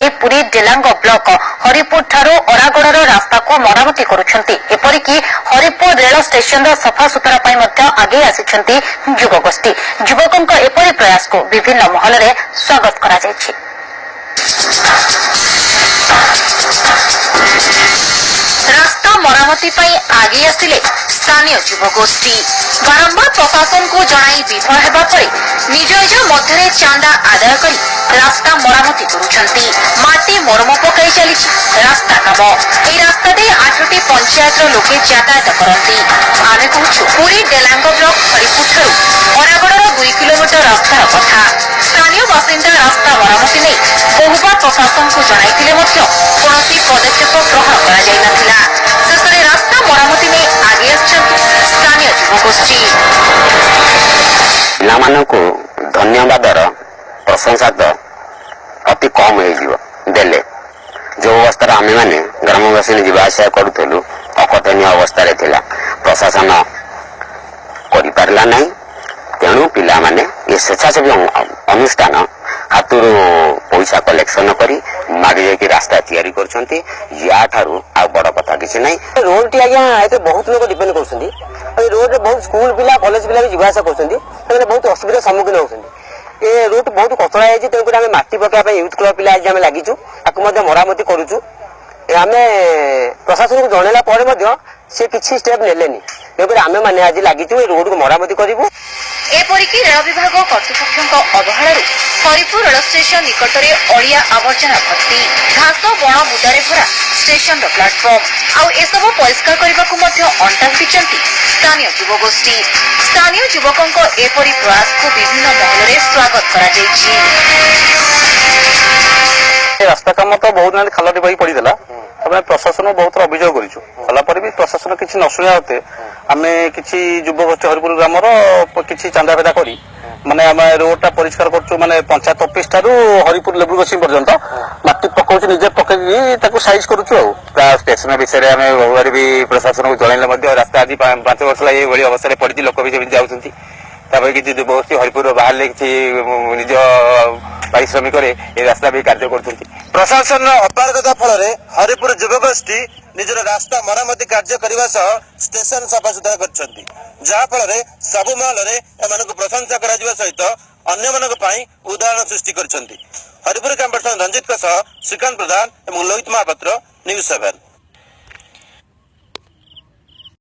मिलि पुरी डेलांग ब्लॉक हरिपुर ठारू अरागड़र रास्ता को मरामती करुछंती। एपरिकी हरिपुर रेल स्टेशन सफा सुतरा पई मध्य आगे आसिछंती युवगोष्ठी। युवकंक एपरि प्रयास को विभिन्न महल रे स्वागत करा जायछि। रास्ता मरामती पई आगे आसिले स्थानीय युवगोष्ठी। बारंबार प्रशासन को जणाई विफल हेबा परे निज निज मध्य चांदा आदाय करी रास्ता मरामती करुछंती। माटी मरम पकाई चलीछि रास्ता काम। एई रास्ता दे 8टी पंचायत लोके यातायात करती। आमे कहूछु पुरी डेलांग ब्लॉक हरिपुर ठारू अरागड़र 2 किलोमीटर रास्तार कथा। स्थानीय बासिंदा रास्ता मरामती नै बहुबार प्रशासन को जणाइथिले मध्य कोनोसी पदक्षेप ग्रहण करा जाय नथिला। शेषरे रास्ता मरामती नै आगे आछंती स्थानीय युवगोष्ठी। पिलामानंकु धन्यवादर प्रशंसा तो अति कम देले। जो अवस्था आम मैंने ग्रामवासी जावासा करूँ अकथनीय अवस्था थिला। प्रशासन करिपारला नहीं। तेणु पिला माने ये स्वेच्छासेवी अनुष्ठान हाथुर पैसा कलेक्शन करी मागे जाकि रास्ता तैयारी करछंती। या ठारू आ बड़ कथा किछि नहीं। रोड टी आज्ञा एते बहुत लोग डिपेंड करछंती। रोड रे बहुत स्कूल पिला कॉलेज पिला भी जावासा करछंती। तने बहुत असुविधा सम्मुखीन होछंती। ए रूट बहुत कचरा है। तेणुक आम माटी पकड़ा यूथ क्लब पिला आज आम लगिचु मरामती करुचु। आम प्रशासन को जनला से किसी स्टेप नेलेनी। तेणुक आम मैंने आज लगिचु रोड को मरामती करूँ। एपरिकी रेल विभाग कर्तृपक्षों अवहेलू हरिपुर रेल स्टेशन निकट में अड़िया आवर्जना भर्ती घास बण बुदारे भरा स्टेशन प्लाटफर्म आउ एसबू परिष्कार करने अंटा भिड़िंट स्थानीय युवगोष्ठी। स्थानीय युवकों एपरी प्रयास को विभिन्न महल में स्वागत करा जायछि। रास्ता काम तो बहुत ना खालटी बही पड़ीला। प्रशासन बहुत अभियोग कर प्रशासन किसी न शुणा होते आम कि युवगोष्ठी हरिपुर ग्रामर कि चांदा फेदा कर माने आम रोडटा परिष्कार कर माने पंचायत ऑफिस ठारू हरिपुर लेवल क्रॉसिंग पर्यंत माटी पकाउछ निजे पकई साइज करूछु। स्टेशन विषय आम बहुबार भी प्रशासन को जनइले रास्ता आज 5 वर्ष ये अवस्था पड़ी लोक भी जाऊँगी। किसी युवगोष्ठी हरिपुर बाहर किसी निज पारिश्रमिक रास्ता भी कार्य कर प्रशासन अपारगता फल हरिपुर युवगोष्ठी निजर रास्ता मरामती कार्य करने सह स्टेशन सफासुतरा कर जहाँफल सबु महल प्रशंसा कर सहित अन्य उदाहरण सृष्टि कर। हरिपुर कैंपस रंजित श्रीकांत प्रधान और लोहित महापात्र न्यूज 7।